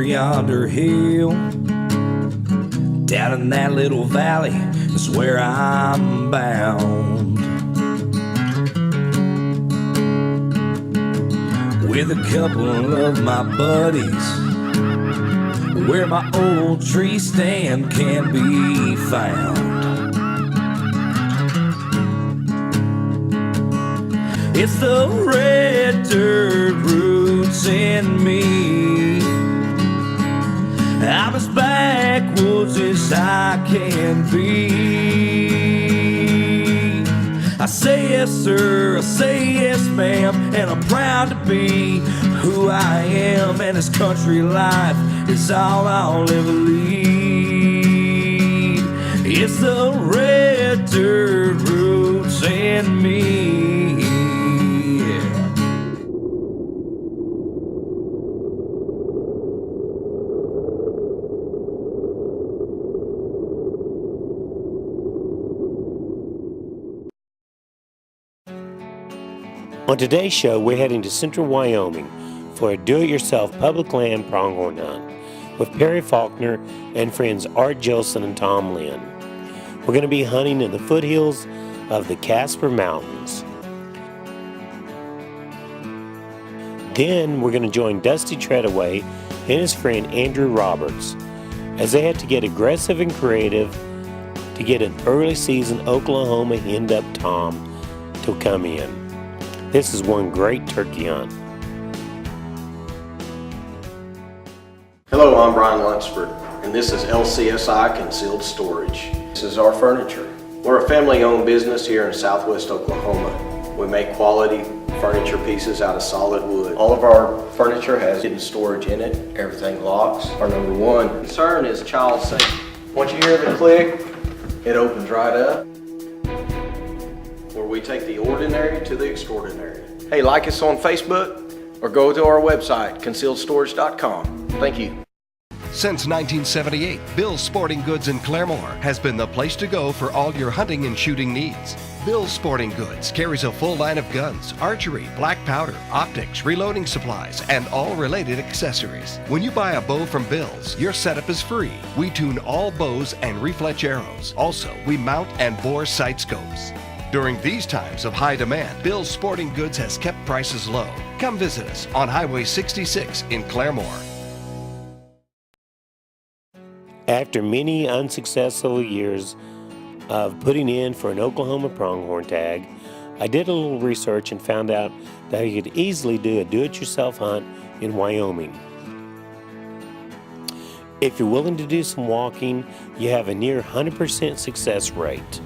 yonder hill. Down in that little valley is where I'm bound, with a couple of my buddies, where my old tree stand can be found. It's the red dirt roots in me. I'm as backwoods as I can be. I say yes sir, I say yes ma'am, and I'm proud to be who I am, and this country life is all I'll ever lead. It's the red dirt roots in me. On today's show, we're heading to central Wyoming for a do-it-yourself public land pronghorn hunt with Perry Faulkner and friends Art Jolson and Tom Lynn. We're going to be hunting in the foothills of the Casper Mountains. Then we're going to join Dusty Treadaway and his friend Andrew Roberts as they had to get aggressive and creative to get an early season Oklahoma hen-up tom to come in. This is one great turkey hunt. Hello, I'm Brian Lunsford, and this is LCSI Concealed Storage. This is our furniture. We're a family-owned business here in southwest Oklahoma. We make quality furniture pieces out of solid wood. All of our furniture has hidden storage in it. Everything locks. Our number one concern is child safety. Once you hear the click, it opens right up. Where we take the ordinary to the extraordinary. Hey, like us on Facebook or go to our website, concealedstorage.com. Thank you. Since 1978, Bill's Sporting Goods in Claremore has been the place to go for all your hunting and shooting needs. Bill's Sporting Goods carries a full line of guns, archery, black powder, optics, reloading supplies, and all related accessories. When you buy a bow from Bill's, your setup is free. We tune all bows and refletch arrows. Also, we mount and bore sight scopes. During these times of high demand, Bill's Sporting Goods has kept prices low. Come visit us on Highway 66 in Claremore. After many unsuccessful years of putting in for an Oklahoma pronghorn tag, I did a little research and found out that you could easily do a do-it-yourself hunt in Wyoming. If you're willing to do some walking, you have a near 100% success rate.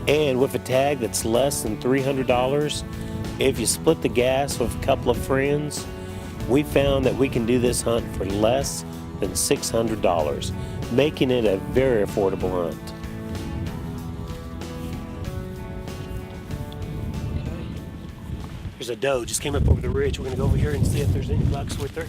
And with a tag that's less than $300, if you split the gas with a couple of friends, we found that we can do this hunt for less than $600, making it a very affordable hunt. There's a doe, just came up over the ridge. We're going to go over here and see if there's any bucks with her.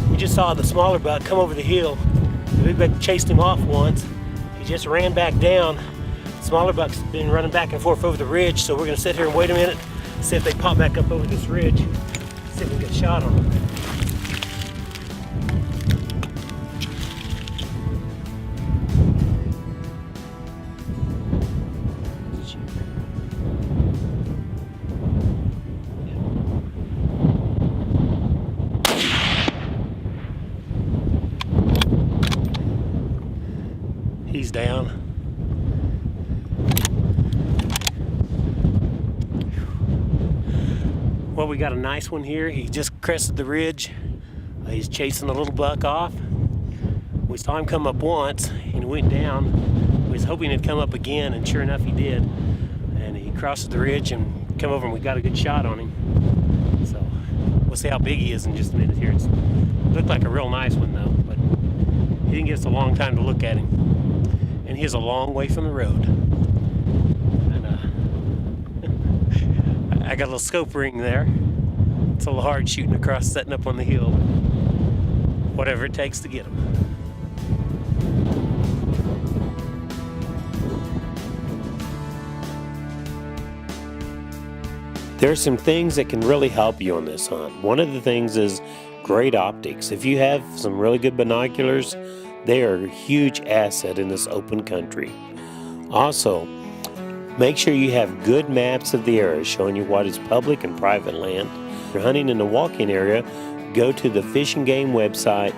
We just saw the smaller buck come over the hill. The big buck chased him off once. He just ran back down. The smaller buck's been running back and forth over the ridge, so we're gonna sit here and wait a minute, see if they pop back up over this ridge, see if we can get a shot on them. He's down. Well, we got a nice one here. He just crested the ridge. He's chasing a little buck off. We saw him come up once and he went down. We was hoping he'd come up again, and sure enough he did. And he crossed the ridge and come over and we got a good shot on him. So we'll see how big he is in just a minute here. It looked like a real nice one though, but He didn't give us a long time to look at him. And he's a long way from the road. And I got a little scope ring there. It's a little hard shooting across, setting up on the hill. Whatever it takes to get him. There are some things that can really help you on this hunt. One of the things is great optics. If you have some really good binoculars, they are a huge asset in this open country. Also, make sure you have good maps of the area showing you what is public and private land. If you're hunting in the walking area, go to the Fish and Game website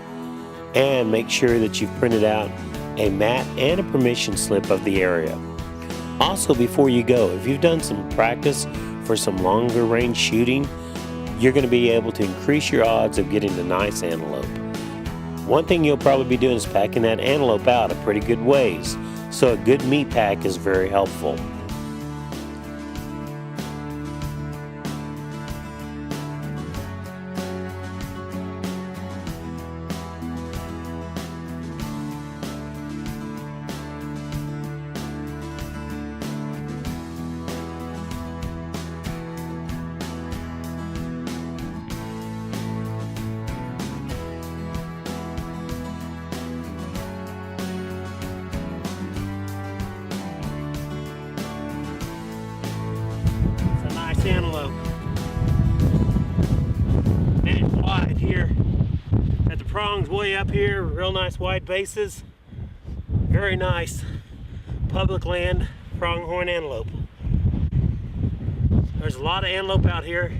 and make sure that you've printed out a map and a permission slip of the area. Also, before you go, if you've done some practice for some longer range shooting, you're going to be able to increase your odds of getting a nice antelope. One thing you'll probably be doing is packing that antelope out a pretty good ways, so a good meat pack is very helpful. Antelope. And it's wide here at the prongs way up here, real nice wide bases. Very nice public land pronghorn antelope. There's a lot of antelope out here.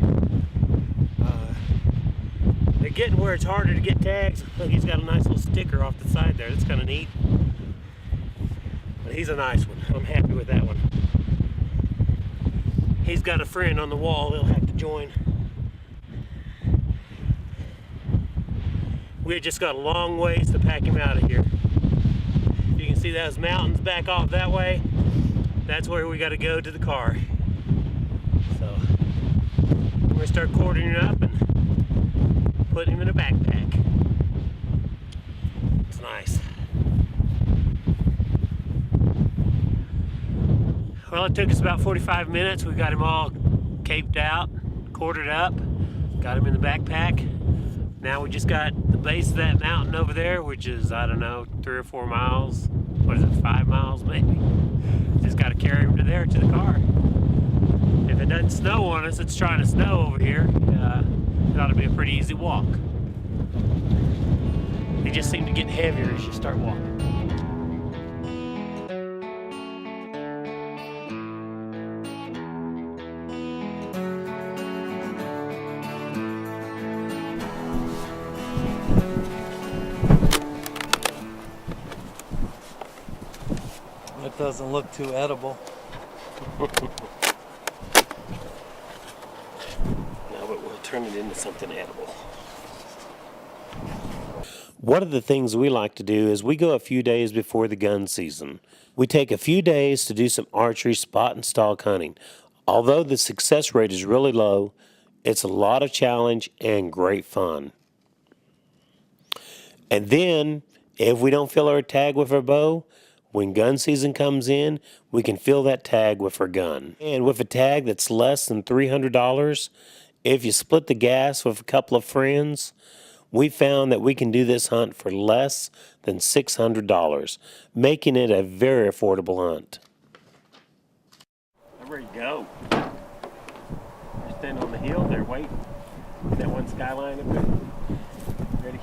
They're getting where it's harder to get tags. Look, he's got a nice little sticker off the side there. That's kind of neat. But he's a nice one. I'm happy with that one. He's got a friend on the wall he'll have to join. We just got a long ways to pack him out of here. You can see those mountains back off that way. That's where we got to go to the car. So we're going to start cording him up and putting him in a backpack. It's nice. Well, it took us about 45 minutes. We got him all caped out, corded up, got him in the backpack. Now we just got the base of that mountain over there, which is, I don't know, 3 or 4 miles. What is it, 5 miles maybe? Just got to carry him to there, to the car. If it doesn't snow on us, it's trying to snow over here. It ought to be a pretty easy walk. They just seem to get heavier as you start walking. That doesn't look too edible. No, but we'll turn it into something edible. One of the things we like to do is we go a few days before the gun season. We take a few days to do some archery spot and stalk hunting. Although the success rate is really low, it's a lot of challenge and great fun. And then, if we don't fill our tag with our bow, when gun season comes in, we can fill that tag with our gun. And with a tag that's less than $300, if you split the gas with a couple of friends, we found that we can do this hunt for less than $600, making it a very affordable hunt. I'm ready to go. We're standing on the hill there waiting. That one skyline up there. Ready?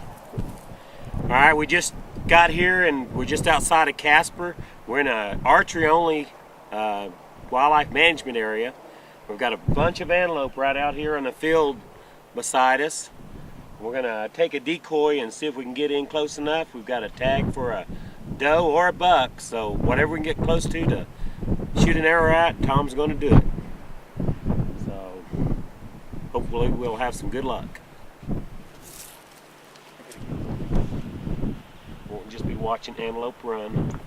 All right, we just got here and we're just outside of Casper. We're in an archery only wildlife management area. We've got a bunch of antelope right out here on the field beside us. We're gonna take a decoy and see if we can get in close enough. We've got a tag for a doe or a buck, so whatever we can get close to shoot an arrow at, Tom's gonna do it. So hopefully we'll have some good luck. Won't just be watching antelope run.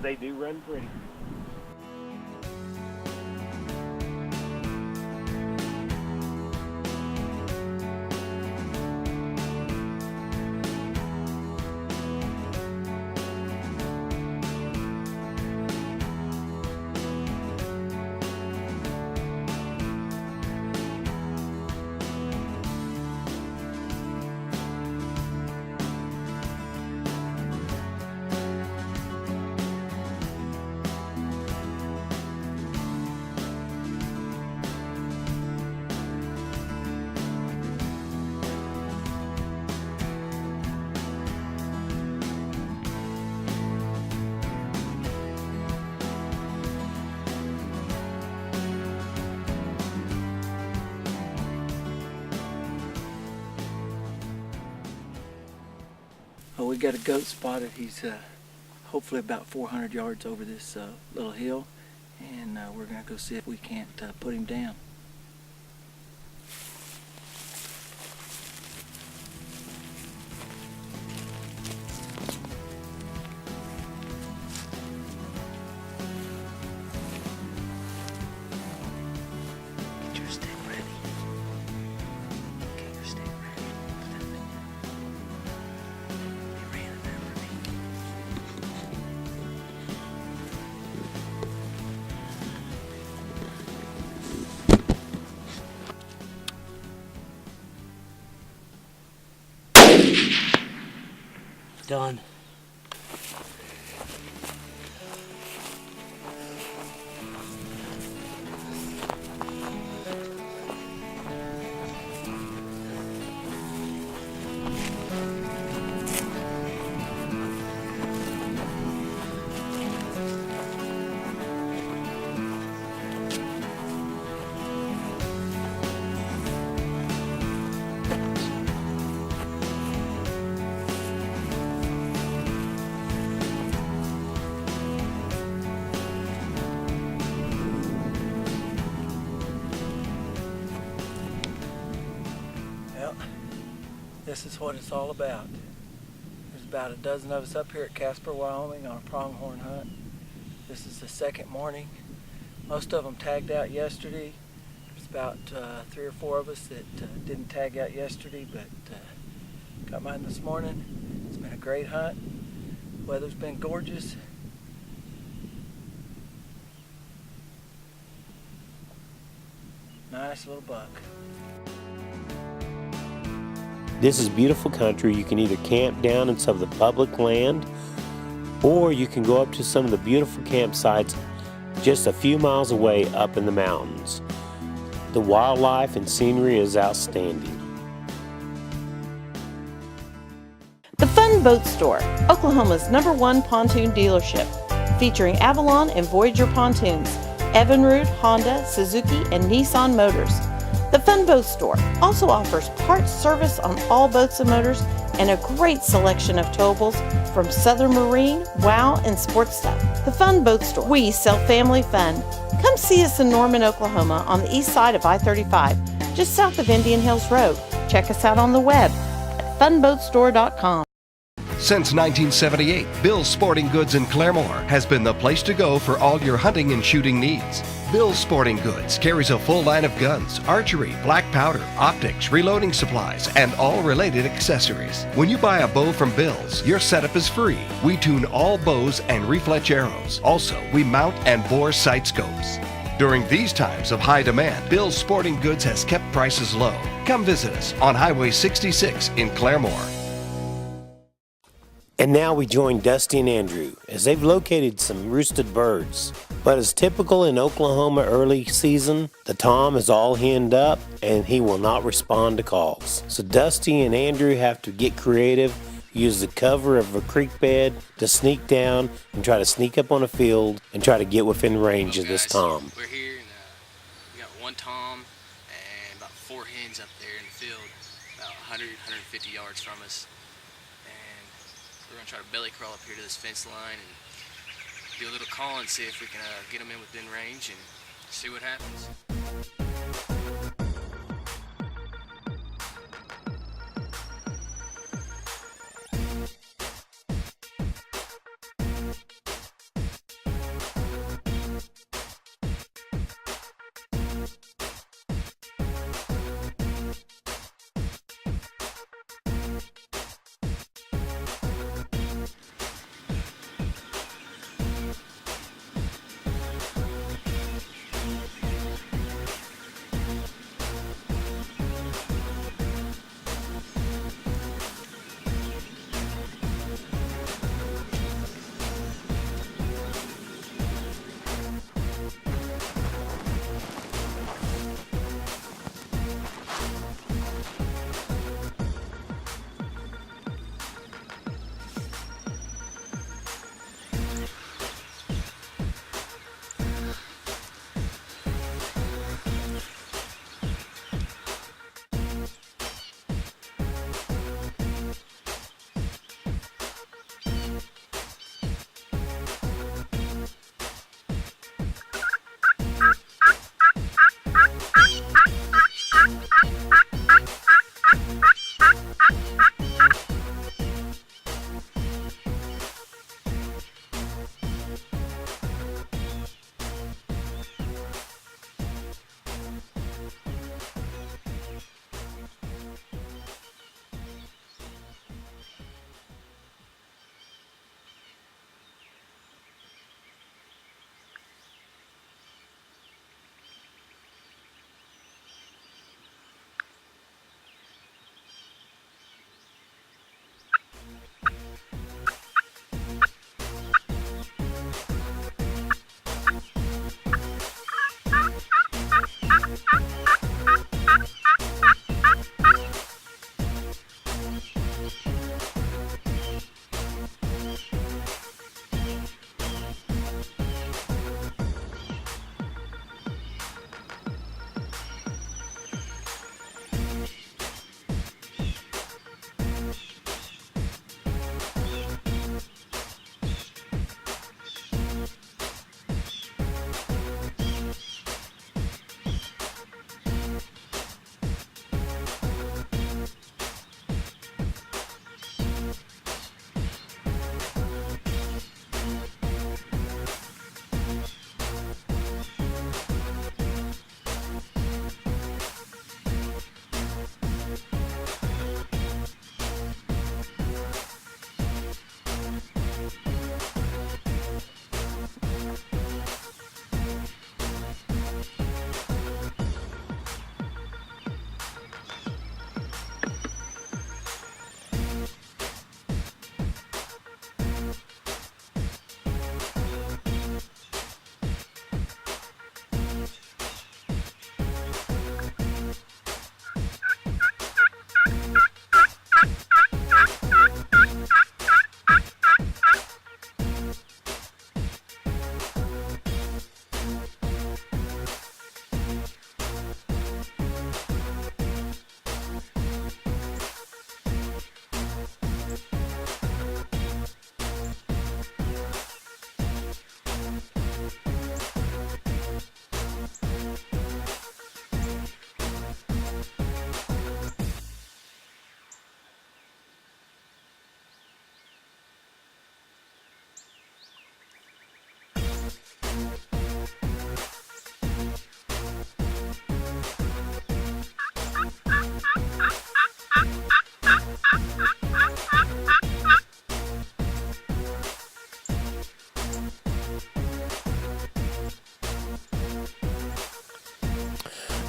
They do run pretty. Well, we got a goat spotted. He's hopefully about 400 yards over this little hill, and we're going to go see if we can't put him down. Get your stick ready. Get your stick ready. He ran it over me. Done. Well, this is what it's all about. There's about a dozen of us up here at Casper, Wyoming on a pronghorn hunt. This is the second morning. Most of them tagged out yesterday. There's about 3 or 4 of us that didn't tag out yesterday, but got mine this morning. It's been a great hunt. Weather's been gorgeous. Nice little buck. This is beautiful country. You can either camp down in some of the public land, or you can go up to some of the beautiful campsites just a few miles away up in the mountains. The wildlife and scenery is outstanding. The Fun Boat Store, Oklahoma's #1 pontoon dealership, featuring Avalon and Voyager pontoons, Evinrude, Honda, Suzuki, and Nissan motors. The Fun Boat Store also offers parts service on all boats and motors and a great selection of towables from Southern Marine, WOW, and Sports Stuff. The Fun Boat Store. We sell family fun. Come see us in Norman, Oklahoma on the east side of I-35, just south of Indian Hills Road. Check us out on the web at funboatstore.com. Since 1978, Bill's Sporting Goods in Claremore has been the place to go for all your hunting and shooting needs. Bill's Sporting Goods carries a full line of guns, archery, black powder, optics, reloading supplies, and all related accessories. When you buy a bow from Bill's, your setup is free. We tune all bows and refletch arrows. Also, we mount and bore sight scopes. During these times of high demand, Bill's Sporting Goods has kept prices low. Come visit us on Highway 66 in Claremore. And now we join Dusty and Andrew as they've located some roosted birds. But as typical in Oklahoma early season, the tom is all henned up and he will not respond to calls. So Dusty and Andrew have to get creative, use the cover of a creek bed to sneak down and try to sneak up on a field and try to get within range of this tom. We're here and we got 1 tom and about 4 hens up there in the field, about 150 yards from us. We're going to try to belly crawl up here to this fence line and do a little call and see if we can get them in within range and see what happens.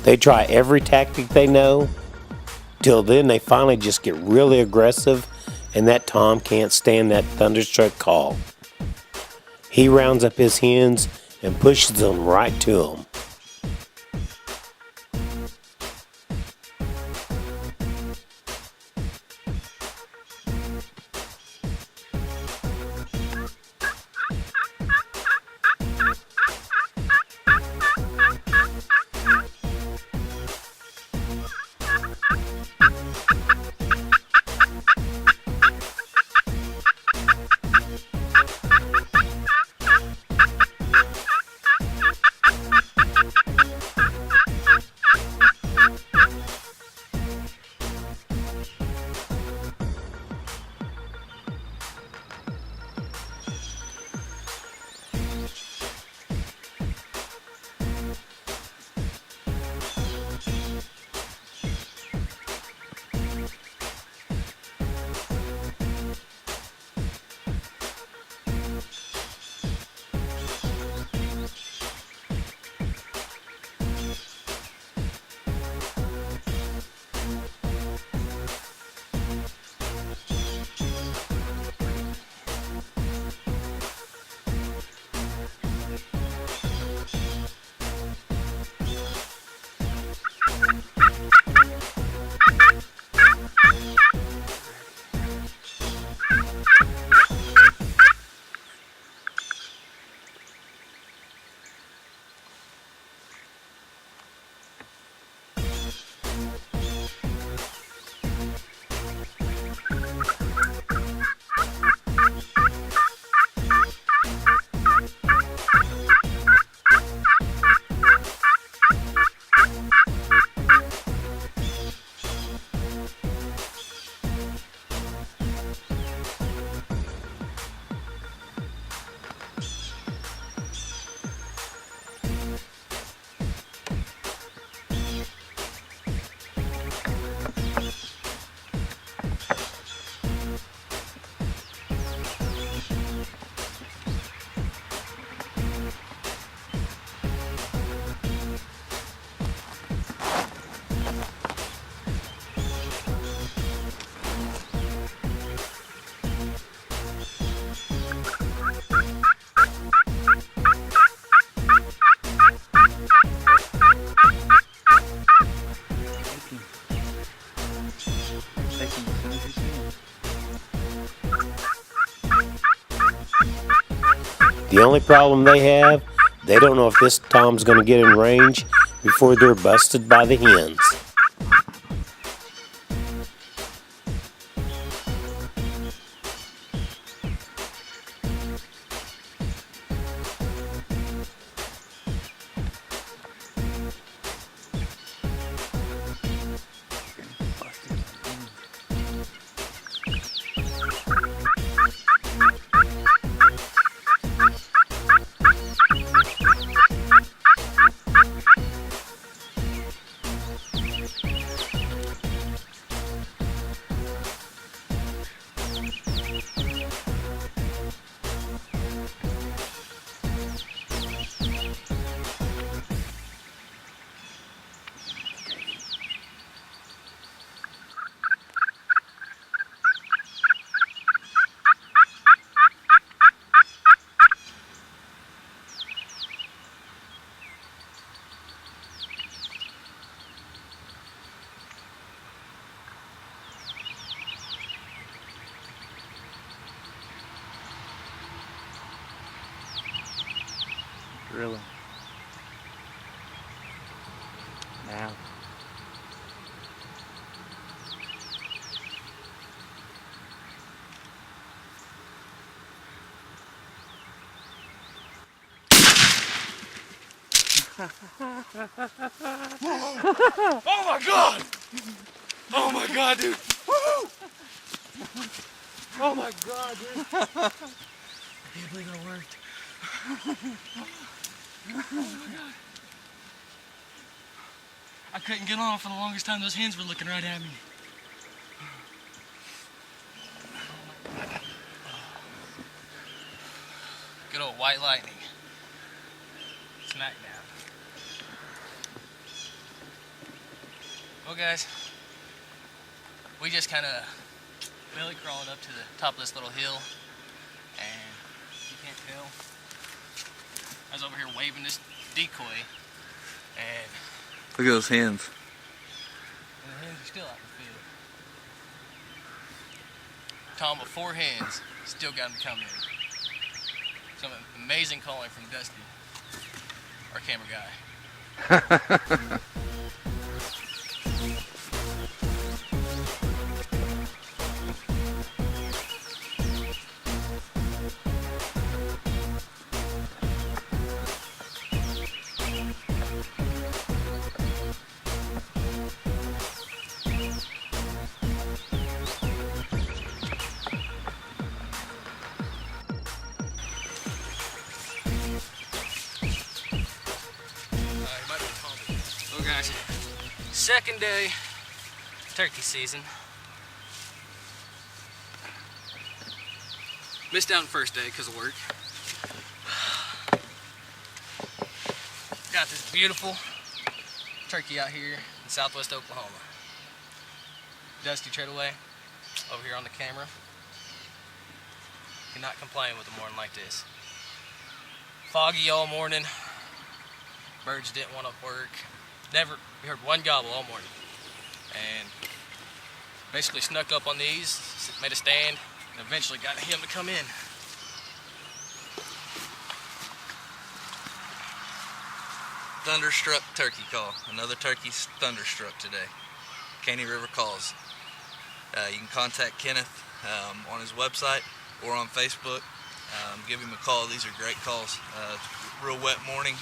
They try every tactic they know, till then they finally just get really aggressive, and that tom can't stand that thunderstruck call. He rounds up his hens and pushes them right to him. The only problem they have, they don't know if this tom's going to get in range before they're busted by the hens. Really? Now. Oh my god! Oh my god, dude! Woo! Oh my god, dude! I can't believe it worked. Oh my god. I couldn't get on for the longest time. Those hens were looking right at me. Good old white lightning. Smack dab. Well, guys, we just kind of belly crawled up to the top of this little hill, and you can't tell, I was over here waving this decoy, and Look at those hens. the hens are still out in the field. Tom with 4 hens still got them to come in. Some amazing calling from Dusty, our camera guy. Well, guys, second day turkey season. Missed out on first day because of work. Got this beautiful turkey out here in southwest Oklahoma. Dusty Treadaway over here on the camera. Cannot complain with a morning like this. Foggy all morning. Birds didn't want to work. We heard one gobble all morning. And basically snuck up on these, made a stand, and eventually got him to come in. Thunderstruck turkey call. Another turkey's thunderstruck today. Caney River Calls. You can contact Kenneth on his website or on Facebook. Give him a call. These are great calls. Real wet morning,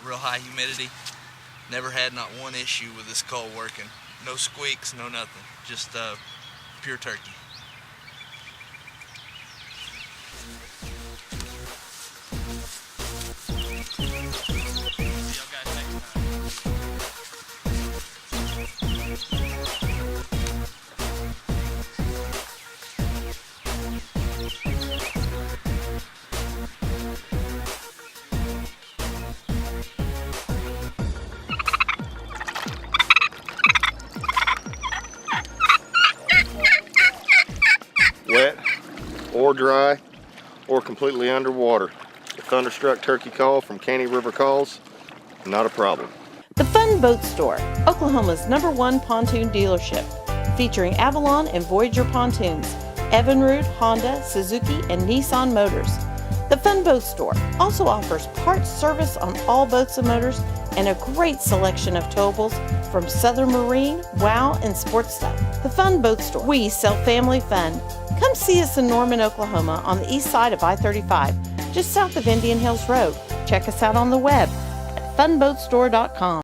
real high humidity. Never had not one issue with this call working. No squeaks, no nothing. Just pure turkey. See y'all guys next time. Wet or dry or completely underwater. The Thunderstruck turkey call from Caney River Calls, not a problem. The Fun Boat Store, Oklahoma's #1 pontoon dealership, featuring Avalon and Voyager pontoons, Evinrude, Honda, Suzuki, and Nissan motors. The Fun Boat Store also offers parts service on all boats and motors and a great selection of towables from Southern Marine, WOW, and Sports Stuff. The Fun Boat Store. We sell family fun. Come see us in Norman, Oklahoma on the east side of I-35, just south of Indian Hills Road. Check us out on the web at funboatstore.com.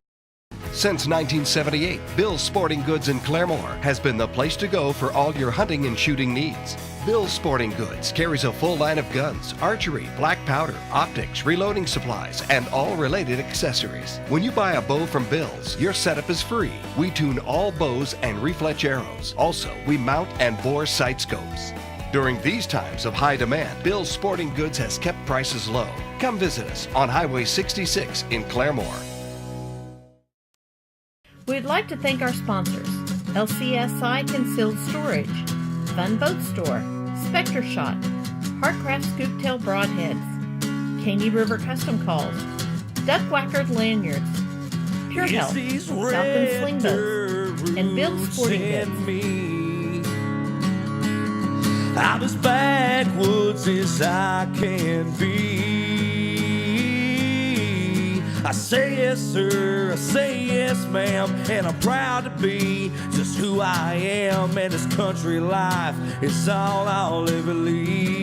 Since 1978, Bill's Sporting Goods in Claremore has been the place to go for all your hunting and shooting needs. Bill's Sporting Goods carries a full line of guns, archery, black powder, optics, reloading supplies, and all related accessories. When you buy a bow from Bill's, your setup is free. We tune all bows and refletch arrows. Also, we mount and bore sight scopes. During these times of high demand, Bill's Sporting Goods has kept prices low. Come visit us on Highway 66 in Claremore. We'd like to thank our sponsors, LCSI Concealed Storage, Fun Boat Store, Spectre Shot, Hartcraft Scooptail Broadheads, Caney River Custom Calls, Duck Whackard Lanyards, Pure Health, Falcon Sling Boats, and Bill's Sporting Goods. I'm as backwoods as I can be. I say yes, sir, I say yes, ma'am, and I'm proud to be just who I am. And this country life is all I'll ever lead.